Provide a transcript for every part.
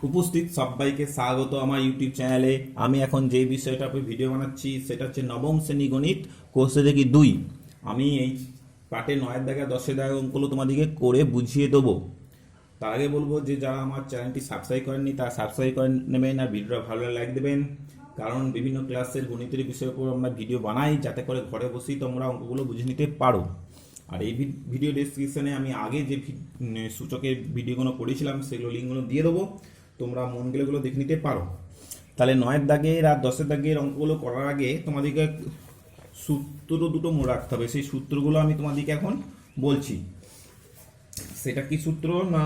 উপস্থিত সবাইকে স্বাগত আমার ইউটিউব চ্যানেলে। আমি এখন যে বিষয়টার উপর ভিডিও বানাচ্ছি সেটা হচ্ছে নবম শ্রেণী গণিত কোর্সে দেখি 2। আমি এই পাটে 9 দাগে 10 দাগে অঙ্কগুলো তোমাদেরকে করে বুঝিয়ে দেবো। তার আগে বলবো যে যারা আমার চ্যানেলটি সাবস্ক্রাইব করেননি তারা সাবস্ক্রাইব করে নেবেন আর ভিডিওটা ভালো লাইক দেবেন, কারণ বিভিন্ন ক্লাসের গণিতের বিষয়ের উপর আমরা ভিডিও বানাই যাতে করে ঘরে বসেই তোমরা অঙ্কগুলো বুঝে নিতে পারো। আর এই ভিডিও ডেসক্রিপশনে আমি আগে যে সূচকের ভিডিওগুলো করেছিলাম সেগুলো লিঙ্কগুলো দিয়ে দেবো, তোমরা মন গেলে গুলো দেখে নিতে পারো। তাহলে 9 দাগের আর 10 দাগের অঙ্কগুলো করার আগে তোমাদেরকে সূত্র দুটো মনে রাখতে হবে। সেই সূত্রগুলো আমি তোমাদেরকে এখন বলছি। সেটা কি সূত্র না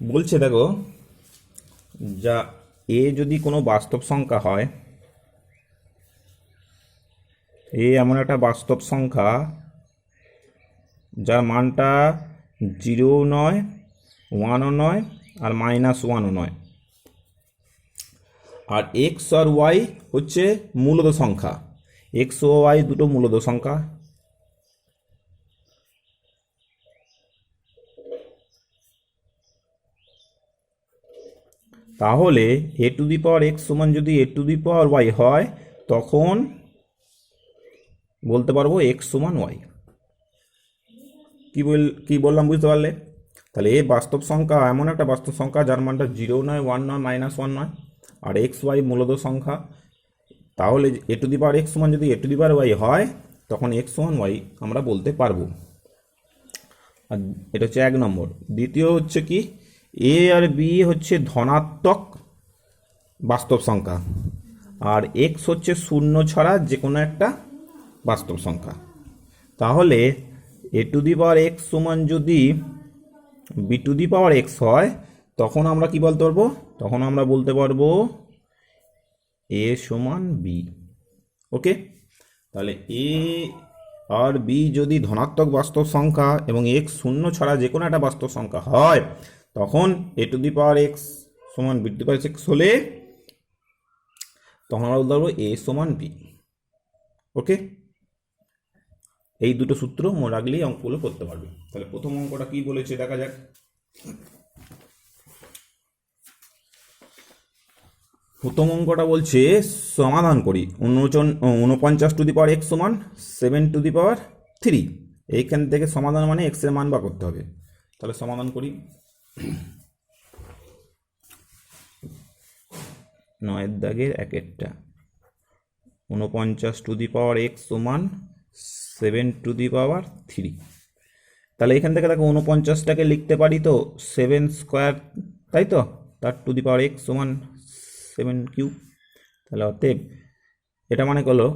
বলছে, দেখো, যা এ যদি কোনো বাস্তব সংখ্যা হয়, এ এমন একটা বাস্তব সংখ্যা যার মানটা 0 নয়, 1ও নয়, আর -1ও নয়, আর এক্স আর ওয়াই হচ্ছে মূলত সংখ্যা। এক্স ও ওয়াই দুটো মূলত সংখ্যা। তাহলে এ টু দি পাওয়ার এক্স সমান যদি এ টু দি পাওয়ার ওয়াই হয়, তখন বলতে পারবো এক্স সমান ওয়াই। কি বললাম বুঝতে পারলে? তাহলে এ বাস্তব সংখ্যা এমন একটা বাস্তব সংখ্যা যার মানটা 0 নয়, 1 নয়, -1 নয়, আর এক্স ওয়াই মূলত সংখ্যা। তাহলে এ টু দি পাওয়ার এক্স সমান যদি এ টু দি পাওয়ার ওয়াই হয়, তখন এক্স সমান ওয়াই আমরা বলতে পারবো। আর এটা হচ্ছে 1 নম্বর। দ্বিতীয় হচ্ছে কি, এ আর বি হচ্ছে ধনাত্মক বাস্তব সংখ্যা, আর এক্স হচ্ছে শূন্য ছাড়া যে কোনো একটা বাস্তব সংখ্যা। তাহলে এ টু দি পাওয়ার এক্স সমান যদি B to the power x হয়, তখন আমরা কি বলতে পারবো? তখন আমরা বলতে পারবো এ সমান বি। ওকে, তাহলে এ আর বি যদি ধনাত্মক বাস্তব সংখ্যা এবং এক্স শূন্য ছাড়া যে কোনো একটা বাস্তব সংখ্যা হয়, তখন A to the power x সমান B to the power x হলে তখন আমরা বলতে পারবো এ সমান বি। ওকে, এই দুটো সূত্র মনে রাখলেই অঙ্কগুলো করতে পারবে। তাহলে প্রথম অঙ্কটা কি বলেছে দেখা যাক। প্রথম অঙ্কটা বলছে সমাধান করি 49 টু দি পাওয়ার এক্স সমান 7 টু দি পাওয়ার 3। এইখান থেকে সমাধান মানে এক্স এর মান বার করতে হবে। তাহলে সমাধান করি। 9 দাগের একেরটা 49 টু দি পাওয়ার এক্স সমান 7 টু দি পাওয়ার 3। তাহলে এখান থেকে দেখো 49টাকে লিখতে পারি তো 7 স্কোয়ার, তাই তো, তার টু দি পাওয়ার এক্স সমান 7 কিউব। তাহলে অতএব এটা মানে হলো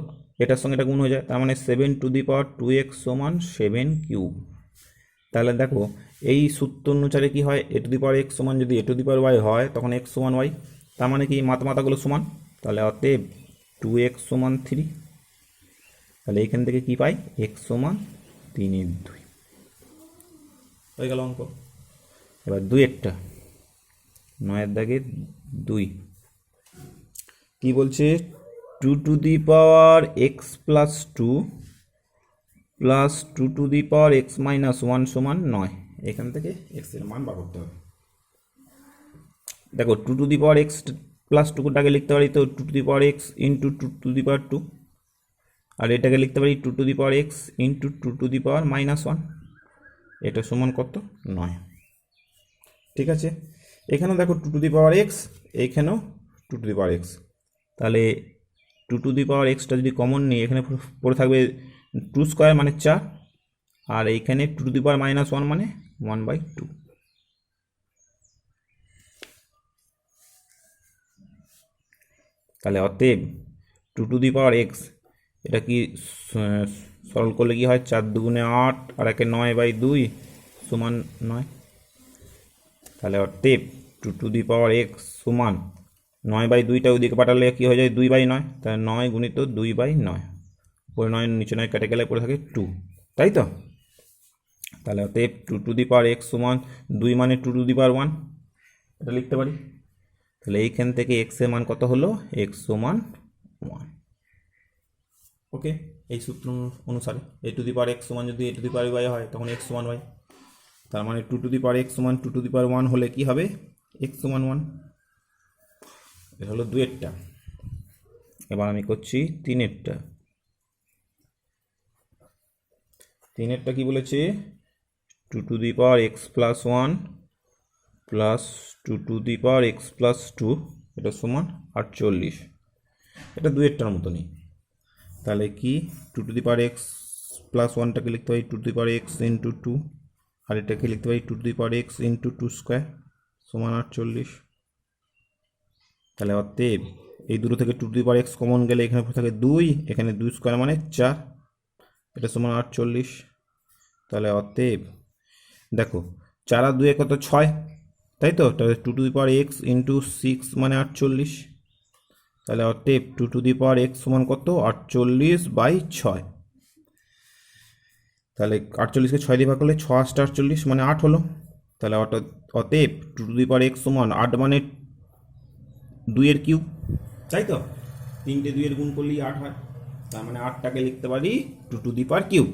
এটার সঙ্গে এটা গুণ হয়ে যায়, তার মানে 7 টু দি পাওয়ার 2x সমান 7 কিউব। তাহলে দেখো এই সূত্র অনুসারে কি হয়, এ টু দি পাওয়ার এক্স সমান যদি এ টু দি পাওয়ার ওয়াই হয়, তখন এক্স সমান ওয়াই। তার মানে কি মাথাগুলো সমান। তাহলে অতএব 2x সমান 3। তাহলে এইখান থেকে কি পাই, এক্স সমান 3/2 হয়ে গেল অঙ্ক। এবার 2 9 দাগে 2 কি বলছে, 2 to the power X plus 2 plus 2 to the power x minus 1 সমান 9। এখান থেকে এক্স এর মান বার করতে হবে। দেখো 2 to the power X plus 2টাকে লিখতে পারি তো 2 to the power X into 2 to the power 2, আর এটাকে লিখতে পারি 2 to the power X into 2 to the power -1। এটা সমান কত, 9। ঠিক আছে, এখানেও দেখো 2 টু দি পাওয়ার এক্স, এইখানেও 2 টু দি পাওয়ার এক্স। তাহলে 2 টু দি পাওয়ার এক্সটা যদি কমন নিই, এখানে পড়ে থাকবে 2 স্কোয়ার মানে 4, আর এইখানে 2 টু দি পাওয়ার -1 মানে 1/2। তাহলে অতএব 2 টু দি পাওয়ার এক্স এটা কি সরল করলে কি হয়, 4 দুগুণে 8 আর 1 9/2 সমান 9। তাহলে অতএব 2 টু দি পাওয়ার এক্স সমান 9/2টা ওইদিকে পাঠালে কি হয়ে যায় 2/9। তাহলে 9 গুণিত 2/9, উপরে 9 নিচে 9 কেটে গেলে পড়ে থাকে 2, তাই তো। তাহলে অতএব 2 টু দি পাওয়ার এক্স সমান 2 মানে 2 টু দি পাওয়ার 1, এটা লিখতে পারি। তাহলে এইখান থেকে এক্স এর মান কত হলো, এক্স সমান 1। ওকে, এই সূত্র অনুসারে এ টু দি পাওয়ার এক্স সমান যদি এ টু দি পাওয়ার ওয়াই হয়, তখন এক্স সমান ওয়াই। তার মানে 2 টু দি পাওয়ার এক্স সমান 2 টু দি পাওয়ার 1 হলে কি হবে এক্স সমান 1। এটা হলো 2-এরটা। এবার আমি করছি 3-এরটা। 3-এরটা কি বলেছে 2 to the power X plus 1 plus 2 to the power X plus 2 এটা সমান 48। এটা 2-এরটার মতনই। তাহলে কি 2 to the power X plus 1টাকে লিখতে পারি 2 to the power X into 2, আর এটাকে লিখতে পারি 2 to the power X into 2 square সমান 48। তাহলে অতএব এই দুটো থেকে 2 to the power X common গেলে এখানে থাকে 2, এখানে 2 স্কোয়ার মানে 4, এটা সমান 48। তাহলে অতএব দেখো 4 আর 2 কত 6, তাই তো? তাহলে 2 to the power X into 6 মানে 48। তাহলে অতএব 2 টু দি পাওয়ার এক্স সমান কত 48/6। তাহলে 48কে 6 দিয়ে ভাগ করলে 6 8 48 মানে 8 হলো। তাহলে অতএব 2 টু দি পাওয়ার এক্স সমান 8 মানে 2-এর কিউব, তাই তো? 3টে 2-এর গুণ করলেই 8 হয়। তার মানে 8টাকে লিখতে পারি 2 টু দি পাওয়ার কিউব।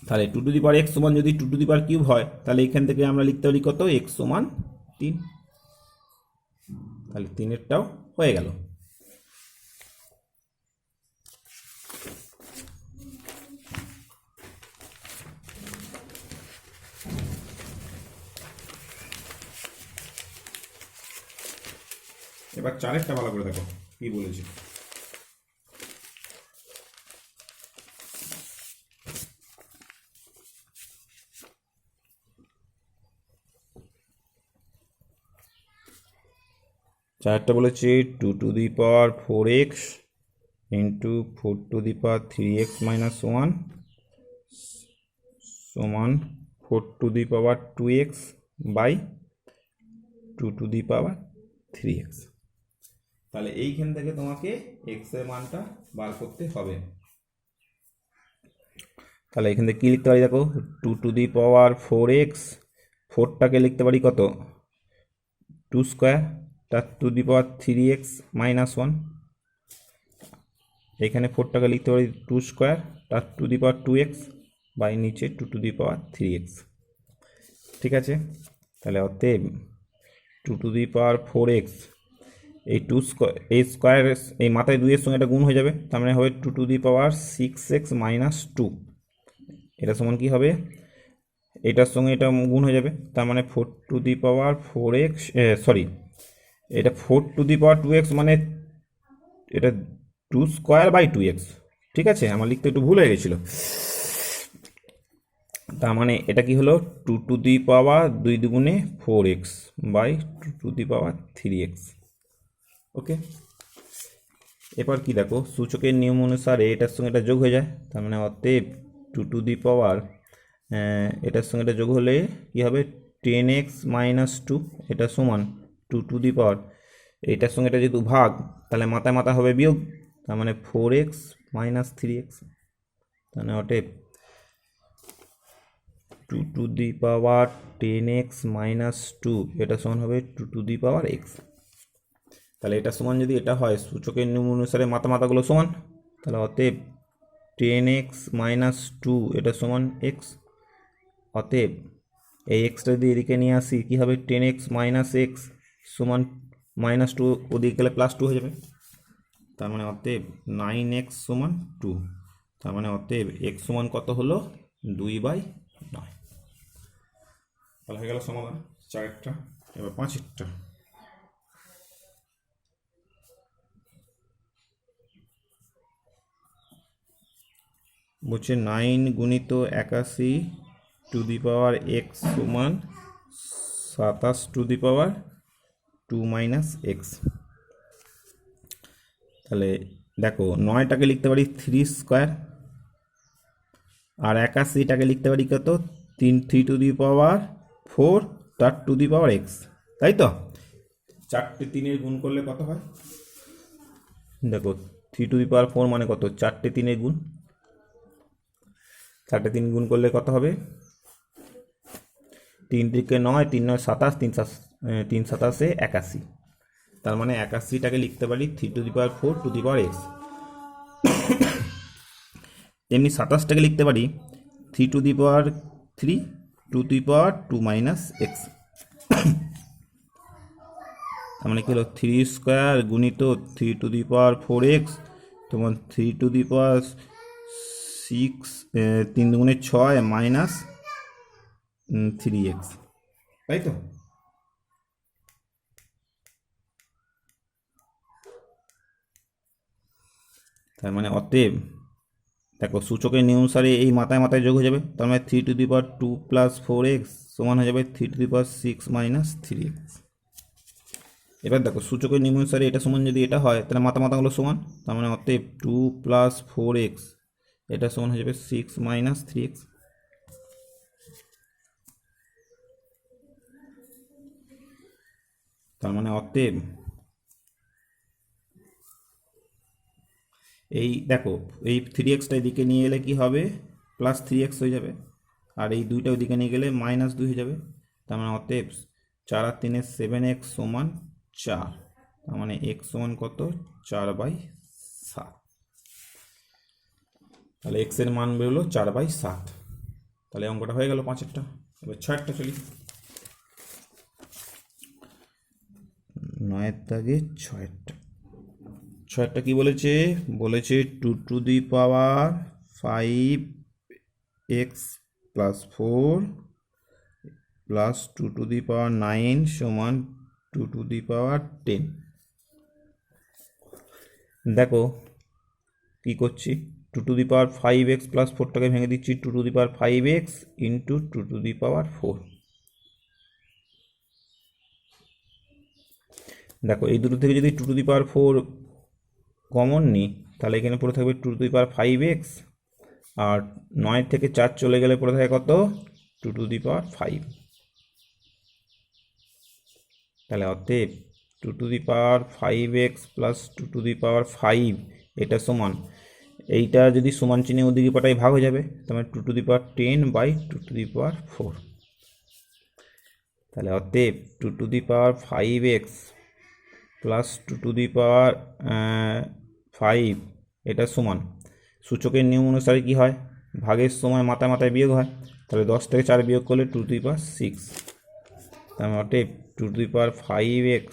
তাহলে 2 টু দি পাওয়ার এক্স সমান যদি 2 টু দি পাওয়ার কিউব হয় তাহলে এখান থেকে আমরা লিখতে পারি কত এক্স সমান 3। তাহলে 3-এরটাও হয়ে গেল। এবার 4-এরটা ভালো করে দেখো কি বলেছে। চারটা বলেছে 2 to the power 4x into 4 to the power 3x minus 1 সমান 4 to the power 2x by 2 to the power 3x। তাহলে এইখান থেকে তোমাকে x এর মানটা বার করতে হবে। তাহলে এখান থেকে কী লিখতে পারি দেখো 2 টু দি পাওয়ার 4x, 4টাকে লিখতে পারি কত 2 স্কোয়ার, তার two the power 3x minus 1, এখানে 4টাকে লিখতে পারি 2 স্কোয়ার তার two the power 2x by নিচে 2 টু দি পাওয়ার 3x। ঠিক আছে? তাহলে অতএব 2 টু দি পাওয়ার 4x এই 2 স্কোয়ার এই স্কোয়ার এই মাথায় 2-এর সঙ্গে এটা গুণ হয়ে যাবে, তার মানে হবে 2 to the power 6x minus 2। এটা সমান কি হবে এটার সঙ্গে এটা গুণ হয়ে যাবে, তার মানে 4 to the power 4x sorry এটা 4 টু দি পাওয়ার 2x মানে এটা 2 স্কোয়ার বাই 2x। ঠিক আছে, আমার লিখতে একটু ভুল হয়ে গেছিলো। তার মানে এটা কি হলো 2 টু দি পাওয়ার 2 দুগুণে 4x by 2 to the power 3x। ওকে, এবার কি দেখো সূচকের নিয়ম অনুসারে এটার সঙ্গে এটা যোগ হয়ে যায়, তার মানে অতএব 2 টু দি পাওয়ার এটার সঙ্গে এটা যোগ হলে কি হবে 10x মাইনাস 2, এটা সমান 2 টু দি পাওয়ার এইটার সঙ্গে এটা যেহেতু ভাগ তাহলে মাথায় মাথা হবে বিয়োগ, তার মানে 4x মাইনাস 3x। তাহলে অতএব 2 to the power 10x minus 2 এটা সমান হবে 2 টু দি পাওয়ার x। তাহলে এটা সমান যদি এটা হয় সূচকের নিয়ম অনুসারে মাথা মাথাগুলো সমান, তাহলে অতএব 10x মাইনাস 2 এটা সমান x। অতএব এই এক্সটা যদি এদিকে নিয়ে আসি কী হবে 10x মাইনাস x সমান মাইনাস 2 ওদিকে গেলে প্লাস 2 হয়ে যাবে, তার মানে অতএব 9x সমান 2। তার মানে অতএব x সমান কত হলো 2/9। তাহলে হয়ে গেল সমাধান 4-এরটা। এবার 5-এরটা। বলছে 9 গুণিত 81 টু দি পাওয়ার x সমান 27 two the power 2 minus x। তাহলে দেখো 9টাকে লিখতে পারি 3 স্কোয়ার আর 81টাকে লিখতে পারি কত 3 টু দি পাওয়ার 4 তার টু দি পাওয়ার x, তাই তো? 4টে 3-এর গুণ করলে কত হয় দেখো 3 টু দি পাওয়ার 4 মানে কত 4টে 3-এর গুণ, 4টে 3 গুণ করলে কত হবে 3 থেকে 9, 3 9 27, 3 27 81। তার মানে 81টাকে লিখতে পারি 3 to the power 4 to the power x। এমনি 27টাকে লিখতে পারি 3 to the power 3 to the power 2 minus x. তার মানে কি হলো 3 স্কোয়ার গুণিত 3 টু দি পাওয়ার 4x, তোমার 3 টু দি পাওয়ার 6, 3 দুগুণে 6 মাইনাস 3x, তাই তো? তার মানে অতএব দেখো সূচকের নিয়ম অনুসারে এই মাথায় মাথায় যোগ হয়ে যাবে, তার মানে 3 to the power 2 plus 4x সমান হয়ে যাবে 3 to the power 6 minus 3x। এবার দেখো সূচকের নিয়ম অনুসারে এটা সমান যদি এটা হয় তাহলে মাথা মাথাগুলো সমান, তার মানে অতএব 2 প্লাস 4x এটা সমান হয়ে যাবে 6 মাইনাস 3x। তার মানে অতএব এই দেখো এই 3xটা এদিকে নিয়ে এলে কি হবে, প্লাস 3x হয়ে যাবে, আর এই দুইটা ওইদিকে নিয়ে গেলে মাইনাস 2 হয়ে যাবে। তার মানে অতএব 4 আর 3 7x সমান 4, তার মানে x সমান কত 4/7। তাহলে x এর মান বেরোলো 4/7। তাহলে অঙ্কটা হয়ে গেল 5এরটা। এবার 6এরটা চলি, 9এর দাগে 6এরটা কি বলেছে, বলেছে 2 to the power 5x plus 4 plus 2 to the power 9 সমান 2 টু দি পাওয়ার 10। দেখো কি করছি, 2 to the power 5x plus 4টাকে ভেঙে দিচ্ছি 2 to the power 5x into 2 to the power 4। দেখো এই দুটো থেকে যদি 2 টু দি পাওয়ার 4 কমন নিই তাহলে এখানে পড়ে থাকবে 2 টু দি পাওয়ার 5x, আর 9 থেকে 4 চলে গেলে পড়ে থাকে কত 2 টু দি পাওয়ার 5। তাহলে অতএব 2 to the power 5x plus 2 to the power 5 এটা সমান, এইটা যদি সমান চিহ্নে ওদিকে পাঠাই ভাগ হয়ে যাবে, তার মানে 2 to the power 10/2 two the power 4। তাহলে অতএব 2 to the power 5x plus 2 to the power 5 এটা সমান, সূচকের নিয়ম অনুসারে কি হয় ভাগের সময় মাথায় মাথায় বিয়োগ হয়, তাহলে 10 থেকে 4 বিয়োগ করলে 2 টু দি পাওয়ার 6। তার মানে অতএব 2 টু দি পাওয়ার 5x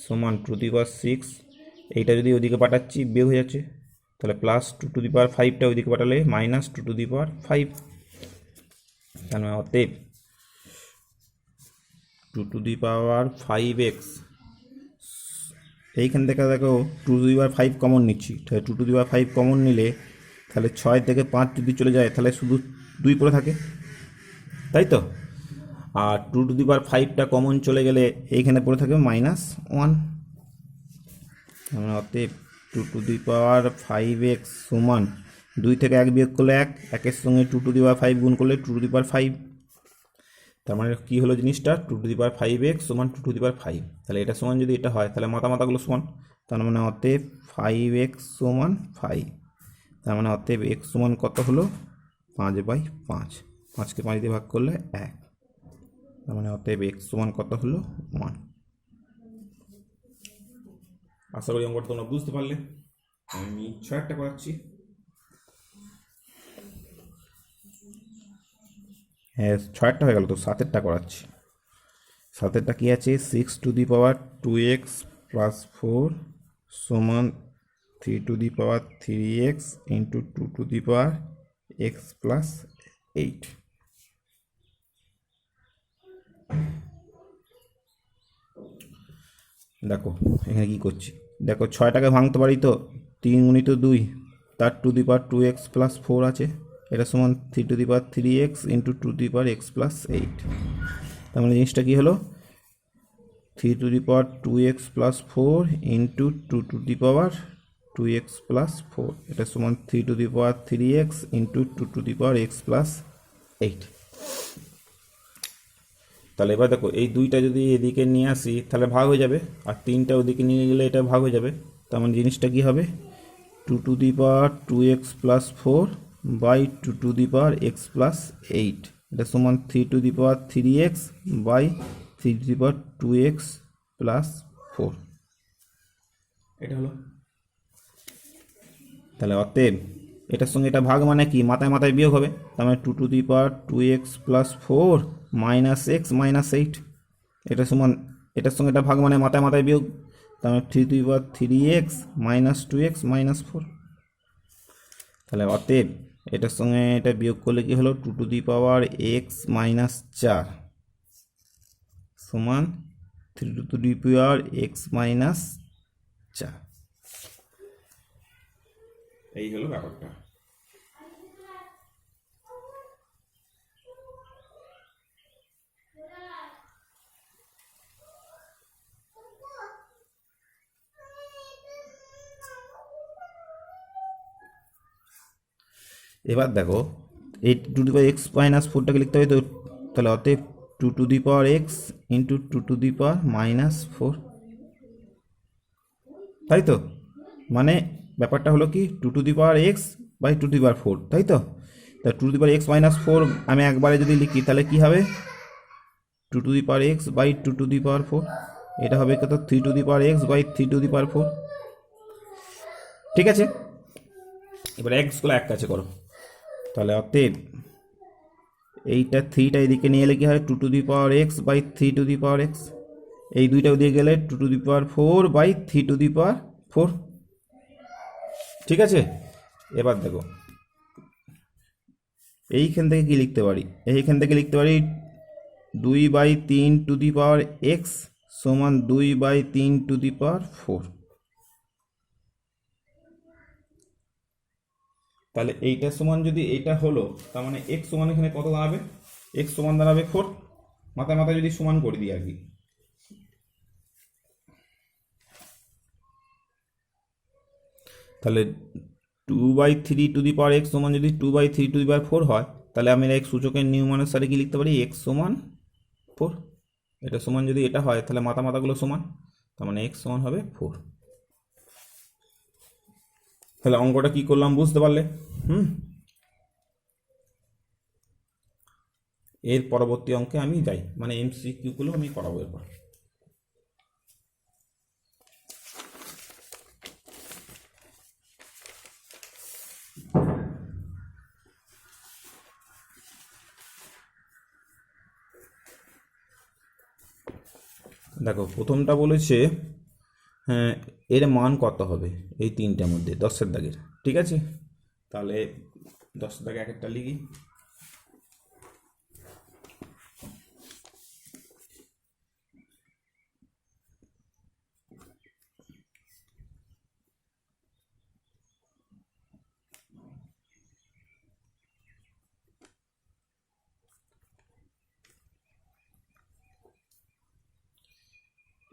সমান 2 টু দি পাওয়ার 6, এইটা যদি ওইদিকে পাঠাচ্ছি বিয়োগ হয়ে যাচ্ছে, তাহলে প্লাস 2 টু দি পাওয়ার 5টা ওইদিকে পাঠালে মাইনাস 2 টু দি পাওয়ার 5। তার মানে অতএব 2 টু দি পাওয়ার 5x, এইখান থেকে দেখো 2 টু দি পাওয়ার 5 কমন নিচ্ছি, তাহলে 2 টু দি পাওয়ার 5 কমন নিলে তাহলে 6 থেকে 5 যদি চলে যায় তাহলে শুধু 2 পড়ে থাকে, তাই তো? আর 2 টু দি পাওয়ার 5টা কমন চলে গেলে এইখানে পড়ে থাকবে -1। আমরা অতএব 2 টু দি পাওয়ার 5x সমান 2 থেকে 1 বিয়োগ করলে 1, 1-এর সঙ্গে 2 টু দি পাওয়ার 5 গুণ করলে 2 টু দি পাওয়ার 5। তার মানে কি হলো জিনিসটা 2 টু দি পাওয়ার 5x সমান 2 টু দি পাওয়ার 5। তাহলে এটা সমান যদি এটা হয় তাহলে মাথাগুলো সমান, তার মানে অতএব 5x সমান 5। তার মানে অতএব x সমান কত হলো 5/5, 5কে 5 দিয়ে ভাগ করলে 1, তার মানে অতএব x সমান কত হলো 1। আশা করি অঙ্কটা তোমরা বুঝতে পারলে। আমি 6টা করাচ্ছি। হ্যাঁ 6টা হয়ে গেল, তো 7এরটা করাচ্ছি। 7এরটা কি আছে, 6 two the power 2x plus 4 সমান 3 to the power 3x into 2 to the power x plus 8। দেখো এখানে কি করছি, দেখো 6টাকে ভাঙতে পারি তো, 3 গুণিত 2 তার 2 to the power 2x plus 4 আছে, এটা সমান 3 to the power 3x into 2 to the power x plus 8। তার মানে জিনিসটা কি হলো 3 to the power 2x plus 4 into 2 to the power 2x plus 4, এটা সমান 3 to the power 3x into 2 to the power x plus 8। তাহলে এবার দেখো এই দুইটা যদি এদিকে নিয়ে আসি তাহলে ভাগ হয়ে যাবে, আর 3টা ওদিকে নিয়ে গেলে এটা ভাগ হয়ে যাবে। তার মানে জিনিসটা কি হবে 2 to the power 2x plus 4 by 2 to the power x plus 8, এটা সমান 3 to the power 3x by 3 to the power 2x plus 4। এটা হলো। তাহলে অতএব এটার সঙ্গে এটা ভাগ মানে কি, মাথায় মাথায় বিয়োগ হবে, তার মানে 2^2x + 4 - x - 8, এটা সমান, এটার সঙ্গে এটা ভাগ মানে মাথায় মাথায় বিয়োগ, তার মানে 3^3x - 2x - 4। তাহলে অতএব এটার সঙ্গে এটা বিয়োগ করলে কি হলো, 2^x - 4 সমান 3^x - 4। এই হলো ব্যাপারটা। এবার দেখো এই 2^x - 4টাকে লিখতে হবে তো, তাহলে অতএব 2^x × 2^-4, তাই তো, মানে ব্যাপারটা হলো কি 2^x / 2^4, তাই তো। তা 2^x - 4 আমি একবারে যদি লিখি তাহলে কি হবে, 2^x / 2^4, এটা হবে কত, 3^x / 3^4। ঠিক আছে, এবার এক্সগুলো এক কাছে করো, তাহলে অতএব এইটা 3টা এদিকে নিয়ে এলে কি হয়, 2^x / 3^x, এই দুইটা দিয়ে গেলে 2^4 / 3^4। ঠিক আছে, এবার দেখো এইখান থেকে কি লিখতে পারি, এইখান থেকে লিখতে পারি 2/3^x সমান 2/3^4। তাহলে এইটার সমান যদি এইটা হলো, তার মানে x সমান এখানে কত দাঁড়াবে, x সমান দাঁড়াবে 4, মাথায় মাথায় যদি সমান করে দিই আর কি। তাহলে 2/3^x সমান যদি 2/3^4 হয়, তাহলে আমি এক সূচকের নিয়মানুসারে সাথে কি লিখতে পারি, x সমান 4। এটা সমান যদি এটা হয় তাহলে মাথা মাথাগুলো সমান, তার মানে x সমান হবে 4। তাহলে অঙ্কটা কি করলাম বুঝতে পারলে? এর পরবর্তী অঙ্কে আমি যাই, মানে MCQ-গুলো আমি করাবো এরপর। দেখো প্রথমটা বলেছে এর মান কত হবে এই তিনটার মধ্যে 10-এর দাগের। ঠিক আছে, তাহলে 10-এর দাগে এক একটা লিখি।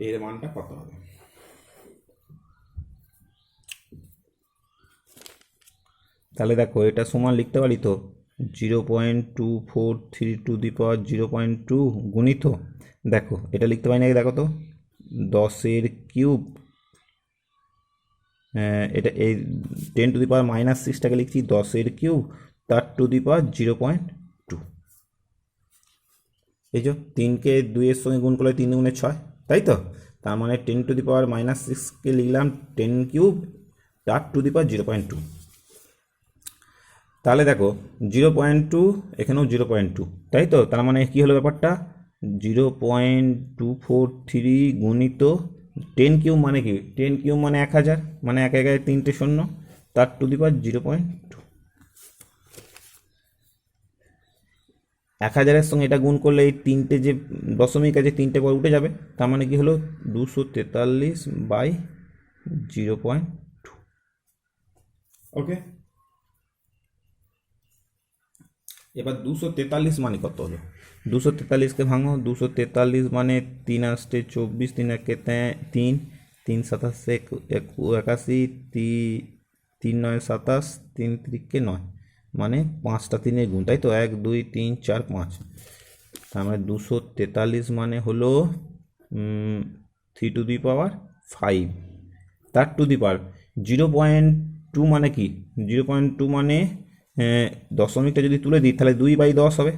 এর মানটা কত হবে, তাহলে দেখো এটা সমান লিখতে পারি তো 0.243^0.2 গুণিত, দেখো এটা লিখতে পারি নাকি, দেখো তো 10-এর কিউব, এটা এই 10⁻⁻6টাকে লিখছি 10-এর কিউব তার টু দি পাওয়ার 0.2। এই যে 3কে 2-এর সঙ্গে গুণ করলে 3 × 6, তাই তো, তার মানে 10⁻⁻6কে লিখলাম 10³ তার টু দি পাওয়ার 0.2। তাহলে দেখো 0.2 এখানেও 0.2, তাই তো, তার মানে কি হলো ব্যাপারটা, 0.243 গুণিত 10³ মানে কি, 10³ মানে 1000, মানে 1 3টে শূন্য তার টু দি পাওয়ার 0.2। 1000-এর সঙ্গে এটা গুণ করলে এই তিনটে যে দশমিক আছে, তিনটে পর উঠে যাবে, তার মানে কি হলো 243/0.2। ওকে, এবার 243 মানে কত হলো, 243কে ভাঙো, 243 মানে 3 আসতে 24, 3 একে 3, 3 7 81, 3 9 27, 3 3কে 9, মানে 5টা 3-এর গুণ, তাই তো, 1 2 3 4 5। তার মানে 243 মানে হলো 3^5 তার টু দি পাওয়ার 0.2 মানে কি, 0.2 মানে দশমিকটা যদি তুলে দিই তাহলে 2/10 হবে,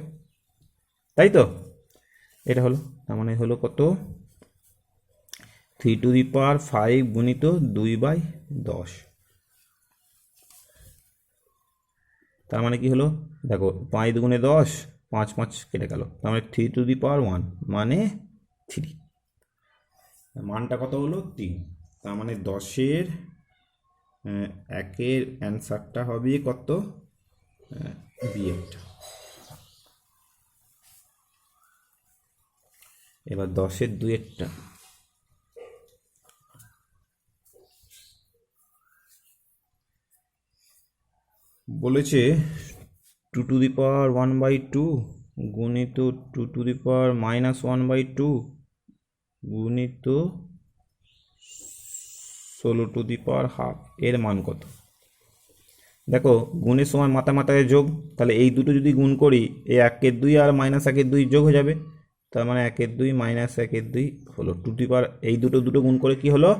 তাই তো, এটা হলো, তার মানে হলো কত, 3^5 গুণিত 2/10। তার মানে কি হলো, দেখো 5 দুগুণে 10, 5 5 কেটে গেল, তার মানে 3^1 মানে 3। মানটা কত হলো 3। তার মানে 10-এর একের অ্যান্সারটা হবে কত, বিয়েরটা। এবার 10-এর 2-এরটা, বলেছে 2^1/2 গুণিত 2^-1/2 গুণিত 16^½ এর মান কত। দেখো গুণের সময় মাথা মাথায় যোগ, তাহলে এই দুটো যদি গুণ করি, এই 1/2 আর -1/2 যোগ হয়ে যাবে, তার মানে 1/2 -1/2 হলো এই দুটো গুণ করে কি হলো,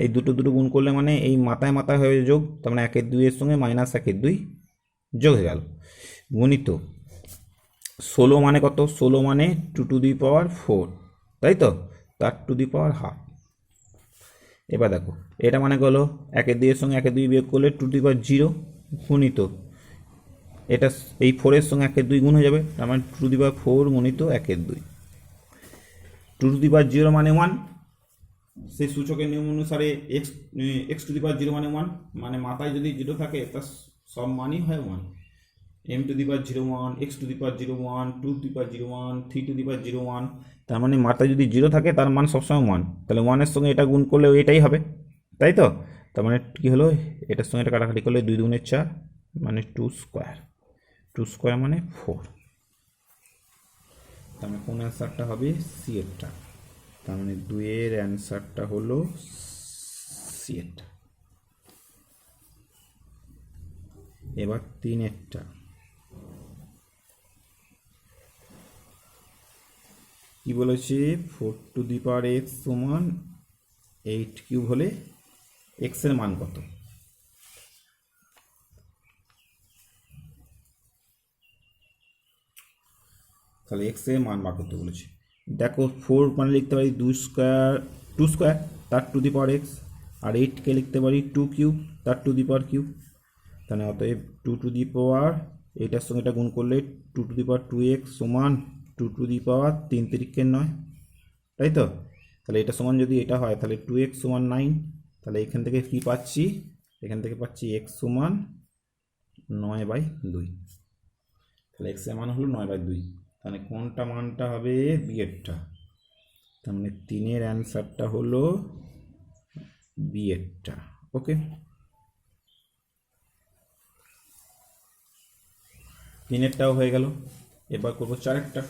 এই দুটো গুণ করলে মানে এই মাথায় মাথায় হয়ে যোগ, তার মানে 1/2 এর সঙ্গে -1/2 যোগ হয়ে গেল, গুণিত 16 মানে কত, 16 মানে 2^4, তাই তো, তার 2^½ এবার দেখো এটা মানে হলো 1/2 এর সঙ্গে 1/2 বিয়োগ করলে 2^0 গুণিত, এটা এই 4 এর সঙ্গে 1/2 গুণ হয়ে যাবে, তার মানে 2^4 গুণিত 1/2। 2^0 মানে 1, সেই সূচকের নিয়ম অনুসারে x^0 মানে 1, মানে মাথায় যদি 0 থাকে তার সব মানই হয় 1। m^01, x^01, 2^01, 3^01, তার মানে মাথায় যদি 0 থাকে তার মান সবসময় 1, তাহলে 1 এর সঙ্গে এটা গুণ করলে এটাই হবে, তাই তো। তার মানে কি হলো, এটার সঙ্গে এটা কাটাকাটি করলে 2 দুগুণে 4 মানে 2² মানে 4। তার মানে কোন অ্যান্সারটা হবে, সি এরটা। তার মানে 2-এর অ্যান্সারটা হলো সি এরটা। এবার 3-এরটা, কি বলেছে, 4^x সমান 8³ হলে x এর মান কত। তাহলে x এর মান বার করতে বলেছে। দেখো 4 মানে লিখতে পারি 2² তার x, আর 8কে লিখতে পারি 2³ তার কিউব। তাহলে অতএব 2 এটার সঙ্গে এটা গুণ করলে 2^2x সমান 2^3 তাই তো। তাহলে এটা সমান যদি এটা হয় তাহলে 2x সমান 9, তাহলে এখান থেকে কি পাচ্ছি, এখান থেকে পাচ্ছি x সমান 9/2, তাহলে x এর মান হলো 9/2। তাহলে কোনটা মানটা হবে, বিয়েরটা। তার মানে 3-এর অ্যান্সারটা হলো বিয়েরটা। ওকে, 3-এরটাও হয়ে গেল। এবার করবো 4-এরটা।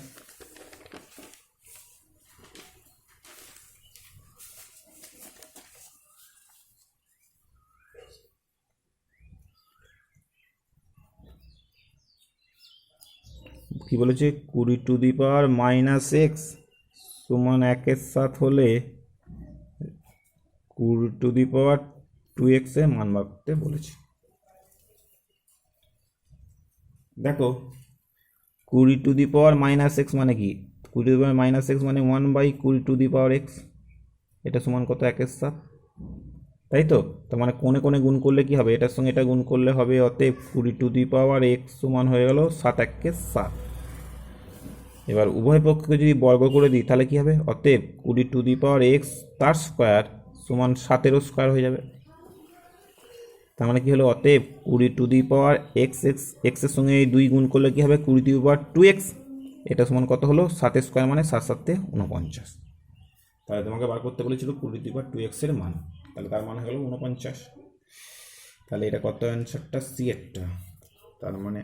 কি বলেছে, 20^-x সমান 1/7 হলে 20^2x এর মান বার করতে বলেছে। দেখো 20^-x মানে কি, 20^-x মানে 1/20^x, এটা সমান কত, 1/7, তাই তো। তার মানে কোণে কোণে গুণ করলে কি হবে, এটার সঙ্গে এটা গুণ করলে হবে, অতএব 20^x সমান হয়ে গেল 7×1=7। এবার উভয় পক্ষকে যদি বর্গ করে দিই তাহলে কি হবে, অতএব 20^x তার স্কোয়ার সমান 7-এরও স্কোয়ার হয়ে যাবে। তার মানে কি হলো, অতএব 20^x এর সঙ্গে এই 2 গুণ করলে কি হবে, 20^2x, এটা সমান কত হলো, 7-এর স্কোয়ার মানে 7×7=49। তাহলে তোমাকে বার করতে বলেছিল 20^2x এর মান, তাহলে তার মান হয়ে গেল 49। তাহলে এটা কত অ্যান্সারটা, সি এরটা। তার মানে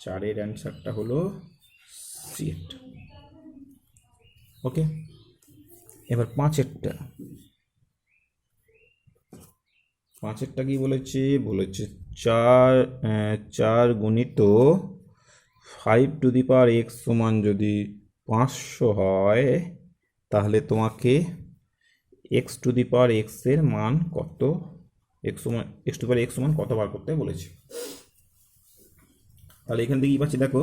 4-এর অ্যান্সারটা হলো সি এরটা। ওকে, এবার 5-এরটা কি বলেছে, 4 গুণিত 5^x সমান যদি 500 হয়, তাহলে তোমাকে x^x এর মান কত, x^x সমান কত বার করতে বলেছে। তাহলে এখান থেকে কি পাচ্ছি, দেখো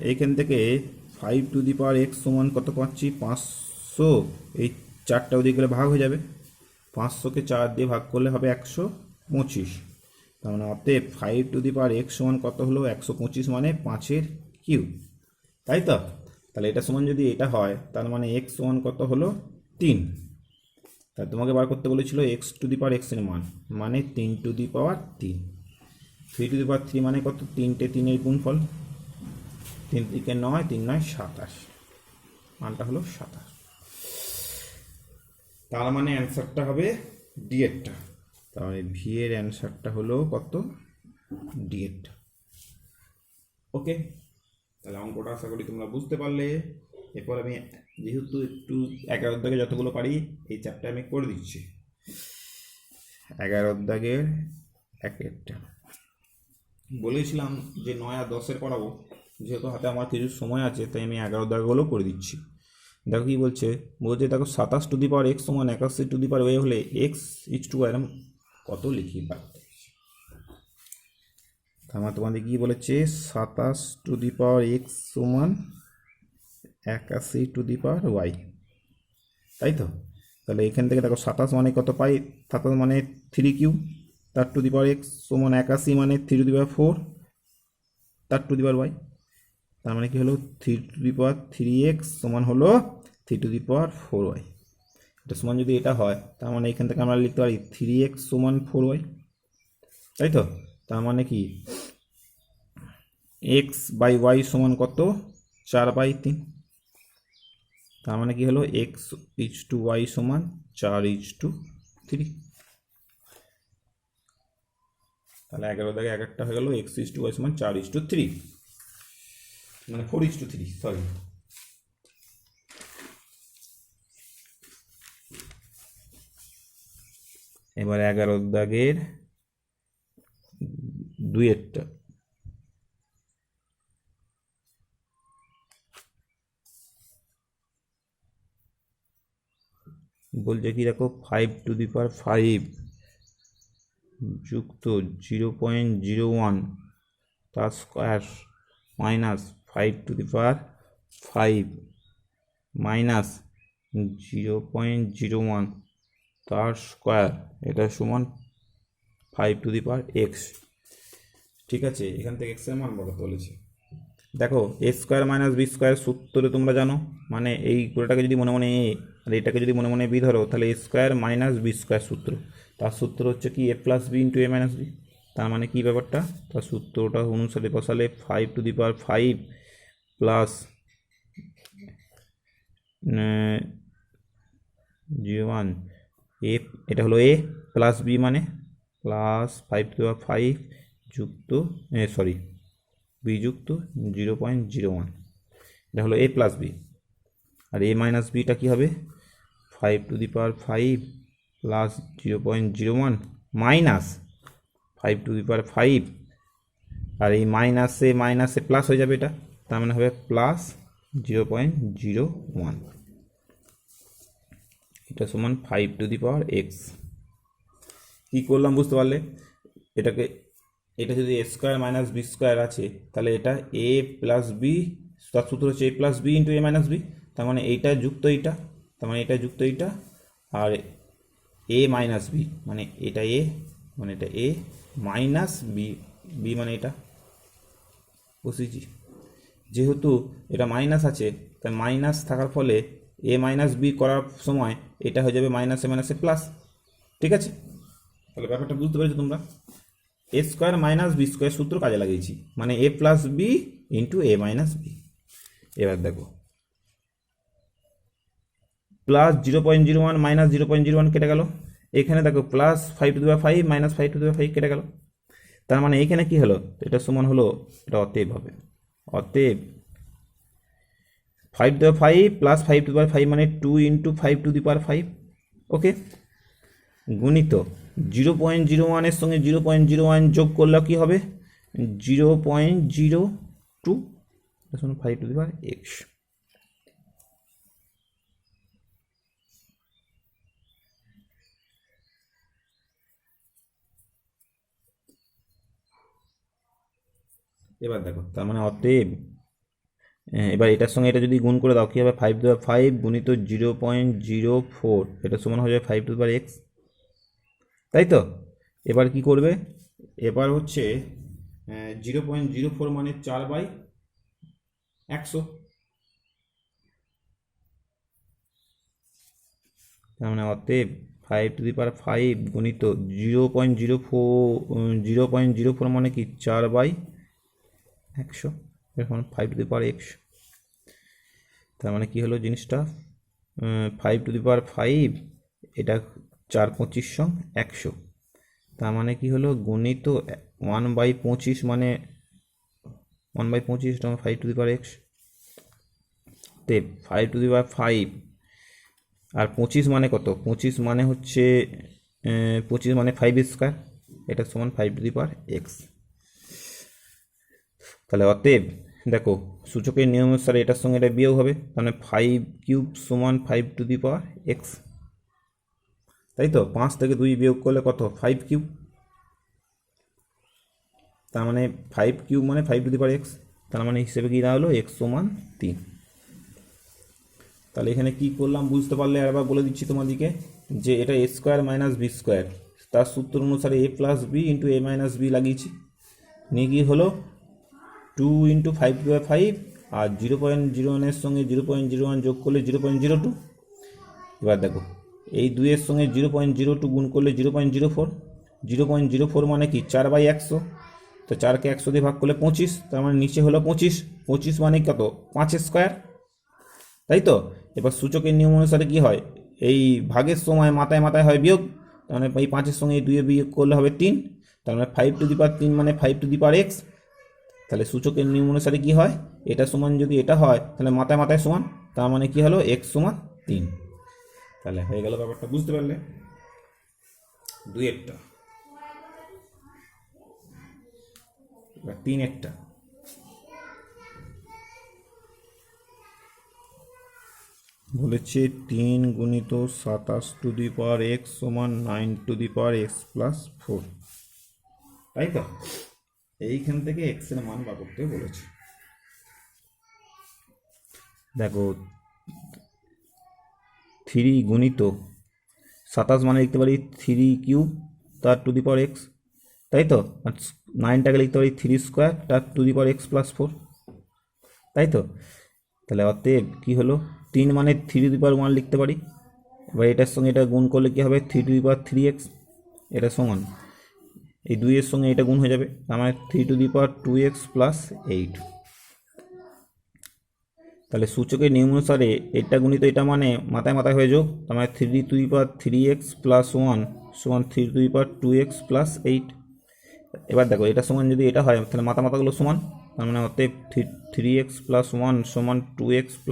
এইখান থেকে 5^x সমান কত পাচ্ছি, 500, এই 4টা ওদিকে গেলে ভাগ হয়ে যাবে, 500কে 4 দিয়ে ভাগ করলে হবে 125, তার মানে অতএব 5^x সমান কত হলো 125 মানে 5 কিউব, তাই তো? তাহলে এটা সমান যদি এটা হয় তার মানে x সমান কত হলো 3। তাই তোমাকে বার করতে বলেছিল x⁴ এর মান, মানে 3⁻3। 3⁻3 মানে কত? 3টে 3-এর গুণফল, 3 × 9, 3 × 9 = 27, মানটা হলো 27। তার মানে অ্যান্সারটা হবে ডি এরটা। তাহলে ভি এর অ্যান্সারটা হলো কত? ডি এরটা। ওকে, তাহলে অঙ্কটা আশা করি তোমরা বুঝতে পারলে। এরপর আমি যেহেতু একটু 11 দাগে যতগুলো পারি এই চ্যাপ্টার আমি করে দিচ্ছি। 11 দাগের 1-টা বলেছিলাম যে 9 আর 10-এর করাবো, যেহেতু হাতে আমার কিছু সময় আছে তাই আমি 11 দাগগুলো করে দিচ্ছি। দেখো কি বলছে, দেখো 27^x সমান 81^y হলে x⁴ এরম কত লিখি পারতে। তার মানে তোমাদের কি বলেছে, 27^x সমান 81^y, তাই তো? তাহলে এখান থেকে দেখো 27 মানে কত পাই? 27 মানে 3 তার x সমান 81 মানে 3^4 তার y। তার মানে কি হলো 3^3x সমান হলো 3^4y। এটা সমান যদি এটা হয় তার মানে এখান থেকে আমরা লিখতে পারি 3x সমান 4y, তাই তো? তার মানে কি x/y সমান কত? 4/3। তার মানে কি হলো x:y সমান 4:3। তাহলে 11 দাগে 1-একটা হয়ে গেল, x:y সমান 4:3, মানে 4:3, সরি। এবার 11 দাগের 2-টা বলছে কি, দেখো 5^5 যুক্ত 0.01 তার স্কোয়ার মাইনাস 5^5 মাইনাস 0.01 তার স্কোয়ার, এটা সমান 5^x। ঠিক আছে, এখান থেকে x এর মান বসাতে বলেছে। দেখো a² - b² সূত্র তোমরা জানো, মানে এই গোটাটাকে যদি মনে মনে a আর এটাকে যদি মনে মনে b ধরো তাহলে a² - b² সূত্র। তার সূত্র হচ্ছে কি a + b × a - b। তার মানে কি ব্যাপারটা, তার সূত্রটা অনুসারে বসালে 5^5 প্লাস 0.1 এটা হলো a প্লাস b মানে প্লাস 5^5 যুক্ত b যুক্ত 0.01, এটা হলো a প্লাস b। আর a মাইনাস বিটা কী হবে? 5^5 প্লাস 0.01 মাইনাস 5^5, আর এই মাইনাসে প্লাস হয়ে যাবে, এটা তার মানে হবে প্লাস 0.01। এটা সমান 5^x। কী করলাম বুঝতে পারলে? এটা যদি a² - b² আছে তাহলে এটা a প্লাস b, তার সূত্র হচ্ছে a + b × a - b। তার মানে এইটা যুক্ত এইটা, তার মানে এটা যুক্ত এইটা, আর a - b মানে এটা a, মানে এটা a মাইনাস b মানে এটা বসিয়েছি। যেহেতু এটা মাইনাস আছে তাই মাইনাস থাকার ফলে a - b করার সময় এটা হয়ে যাবে মাইনাসে প্লাস। ঠিক আছে, তাহলে ব্যাপারটা বুঝতে পেরেছো তোমরা? a² - b² সূত্র কাজে লাগিয়েছি, মানে a + b × a - b। এবার দেখো প্লাস 0.01 মাইনাস 0.01 কেটে গেল, এখানে দেখো প্লাস 5^5 মাইনাস 5^5 কেটে গেল। তার মানে এখানে কি হলো? এটা সমান হলো, এটা অতএব হবে, অতএব 5^5 প্লাস 5^5 মানে 2 × 5^5, ওকে, গুণিত 0.01 এর সঙ্গে 0.01 যোগ করলে কি হবে? 0.02 5^x। এবার দেখো তার মানে অতএব, এবার এটার সঙ্গে এটা যদি গুণ করে দাও কী হবে? 5^5 গুণিত 0.04, এটা সমান হয়ে যাবে 5^x, তাই তো? এবার কি করবে? এবার হচ্ছে 0.04 মানে 4/100, তার মানে অতএব 5^5 গুণিত 0.04 মানে কি 4/100, এখন 5^x, তার মানে কি হলো জিনিসটা 5^5, এটা 4×25=100, তার মানে কি হলো গুণিত 1/25 মানে 1/25 5^x, তে 5^5 আর 25 মানে কত, 25 মানে হচ্ছে 25 মানে 5^2, এটা সমান 5^x। তাহলে অতএব দেখো সূচকের নিয়ম অনুসারে এটার সঙ্গে এটা বিয়োগ হবে, তাহলে 5³ সমান 5^x, তাই তো 5 থেকে 2 বিয়োগ করলে কত 5³ তার মানে 5³ মানে 5^x, তার মানে হিসেবে কি দাঁড়ালো x সমান 3। তাহলে এখানে কি করলাম বুঝতে পারলে আবার বলে দিচ্ছি তোমাদেরকে যে এটা a² - b², তার সূত্র অনুসারে a + b × a - b লাগিয়েছি, নিয়ে কি হলো 2 × 5/5 আর 0.01 এর সঙ্গে 0.01 যোগ করলে 0.02। এবার দেখো এই 2 এর সঙ্গে 0.02 গুণ করলে 0.04, 0.04 মানে কি 4/100, তো 4কে 100 দিয়ে ভাগ করলে 25, তার মানে নিচে হলো 25 মানে কত 5² তাই তো। এবার সূচকের নিয়ম অনুসারে কি হয়, এই ভাগের সময় মাথায় মাথায় হয় বিয়োগ, তার মানে এই 5-এর সঙ্গে এই 2 বিয়োগ করলে হবে 3, তার মানে 5^3 মানে 5^x। তাহলে সূচকের নিয়ম অনুসারে কি হয়, এটা সমান যদি এটা হয় তাহলে মাথায় মাথায় সমান, তার মানে কি হলো x সমান 3। তাহলে হয়ে গেল ব্যাপারটা, বুঝতে পারলে 2-এরটা। এবার 3-এরটা, বলেছে 3 গুণিত 27^x সমান 9^x + 4, তাই তো। এইখান থেকে x এর মান বার করতে বলেছে। দেখো 3 গুণিত 27 মানে লিখতে পারি 3³ তার x, তাই তো, আর 9টাকে লিখতে পারি 3² তার x + 4, তাই তো। তাহলে অতএব কি হলো 3 মানে 3^1 লিখতে পারি, এবার এটার সঙ্গে এটা গুণ করলে কি হবে 3^3x, এটা সমান এই 2 এর সঙ্গে এটা গুণ হয়ে যাবে, তার মানে 3^2x + 8। তাহলে সূচকের নিয়ম অনুসারে এটা গুণিত এটা মানে মাথায় মাথায় হয়ে যোগ, তার মানে 3^3x + 1 সমান 3^2x + 8। এবার দেখো এটা সমান যদি এটা হয় তাহলে মাথা মাথাগুলো সমান, তার মানে অতএব 3x + 1 সমান 2x +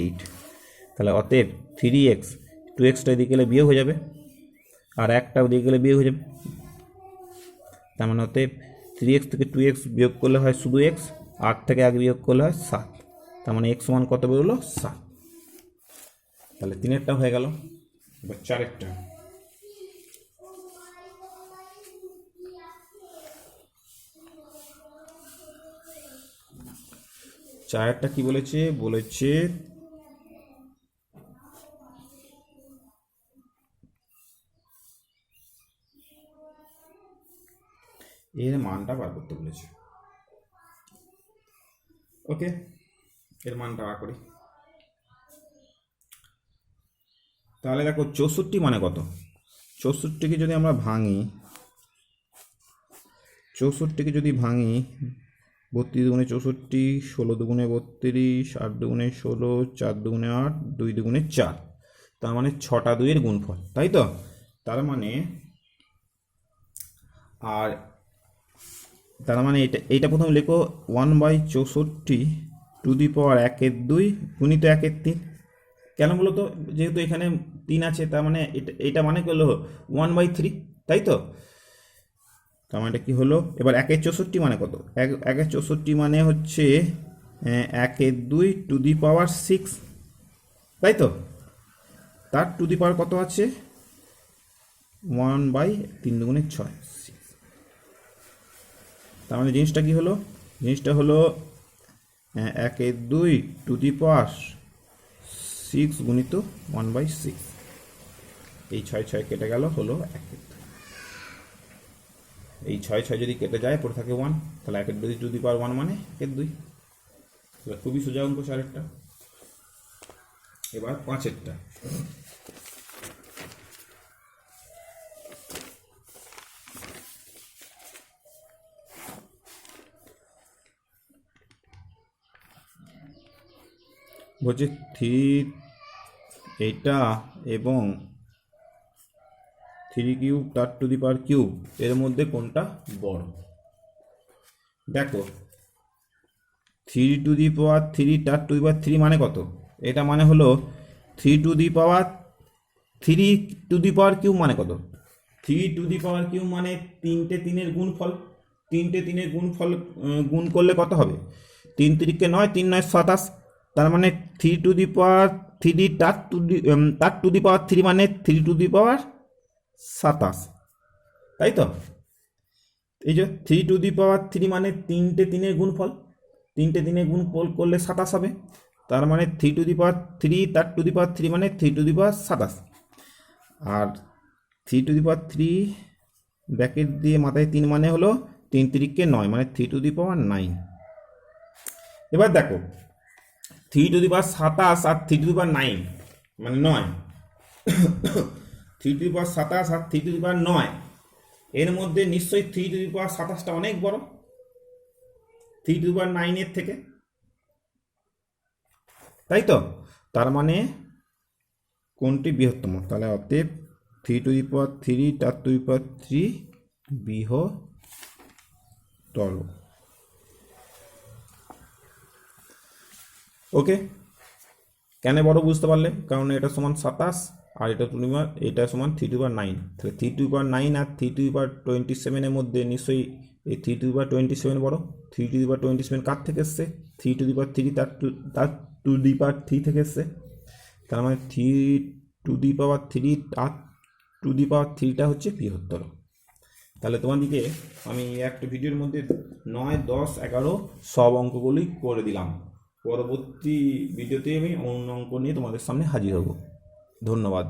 8। তাহলে অতএব 3x 2xটা এদিকে গেলে বিয়োগ হয়ে যাবে, আর একটা ওদিকে গেলে বিয়োগ হয়ে যাবে, তার মানে অতএব 3x থেকে 2x বিয়োগ করলে হয় শুধু x, 8 থেকে 1 বিয়োগ করলে হয় 7, তার মানে x সমান কত বেরোলো 7। তাহলে 3-এরটা হয়ে গেল। এবার 4-এরটা, কি বলেছে, বলেছে এর মানটা বার করতে বলেছে। ওকে, এর মানটা বার করি। তাহলে দেখো 64 মানে কত, 64কে যদি আমরা ভাঙি, 64কে যদি ভাঙি 32 দুগুণে 64, 16 দুগুণে 32, 8 দুগুণে 16, 4 দুগুণে 8, 2 দুগুণে 4, তার মানে 6টা 2-এর গুণফল, তাই তো। তার মানে আর তার মানে এইটা প্রথম লেখো 1/64^1 গুণিত 1/3, কেন বলো তো, যেহেতু এখানে 3 আছে তার মানে এটা মানে কি হলো 1/3, তাই তো। তার মানে কি হলো, এবার 1/64 মানে কত, 1/64 মানে হচ্ছে 1/2^6, তাই তো। তার টু দি পাওয়ার কত আছে 1/3 দুগুণে 6, তার মানে জিনিসটা কি হলো, জিনিসটা হলো 1/2^6 গুণিত 1/6, এই 6 কেটে গেল, হলো 1/2। এই 6 6 যদি কেটে যায় পড়ে থাকে 1, তাহলে 1 টু দি পাওয়ার 1 মানে 1 2। তাহলে খুবই সোজা অঙ্ক 4-এরটা। এবার 5-এরটা। বলছে 3 এইটা এবং 3 কিউব তার টু দি পাওয়ার কিউব এর মধ্যে কোনটা বড়? দেখো 3 টু দি পাওয়ার 3 তার টু দি পাওয়ার 3 মানে কত? এটা মানে হলো 3 to the power 3 to the power cube মানে কত? 3 টু দি পাওয়ার কিউব মানে 3টে 3-এর গুণফল। 3টে 3-এর গুণফল গুণ করলে কত হবে? 3 3 9, 3 9 27। তার মানে 3 টু দি পাওয়ার 3 তার টু দি পাওয়ার 3 মানে 3 টু দি পাওয়ার 27, তাই তো? এই যে 3 টু দি পাওয়ার 3 মানে 3টে 3-এর গুণফল। 3টে 3-এর গুণফল করলে 27 হবে। তার মানে 3 টু দি পাওয়ার 3 তার টু দি পাওয়ার 3 মানে 3 টু দি পাওয়ার 27। আর 3 টু দি পাওয়ার 3 ব্র্যাকেট দিয়ে মাথায় 3 মানে হলো 3 3 9 মানে 3 টু দি পাওয়ার 9। এবার দেখো 3 টু দি পাওয়ার 27 আর 3 টু দি পাওয়ার 9 মানে 9। 3 টু দি পাওয়ার 27 আর 3 টু দি পাওয়ার 9 এর মধ্যে নিশ্চয়ই 3 টু দি পাওয়ার 27টা অনেক বড় 3 টু দি পাওয়ার 9 এর থেকে, তাই তো? তার মানে কোনটি বৃহত্তম? তাহলে অতএব 3 টু দি পাওয়ার 3 তার টু দি পাওয়ার 3 বৃহত্তর। ওকে, কেন বড় বুঝতে পারলে? কারণ এটা সমান 27 আর এটা এটা সমান 3 টু দি পাওয়ার 9। তাহলে 3 to the power 9 R 3 to the power 27 এর মধ্যে নিশ্চয়ই এই 3 টু দি পাওয়ার 27 বড়। 3 টু দি পাওয়ার 27 কার থেকে এসছে? 3 টু দি পাওয়ার 3 তার টু দি পাওয়ার 3 থেকে এসছে। তার মানে 3 to the power 3 R two the পাওয়ার 3টা হচ্ছে বৃহত্তর। তাহলে তোমাদেরকে আমি একটা ভিডিওর মধ্যে 9, 10, 11 সব অঙ্কগুলি করে দিলাম। পরবর্তী ভিডিওতে আমি অন্য অঙ্ক নিয়ে তোমাদের সামনে হাজির হব। ধন্যবাদ।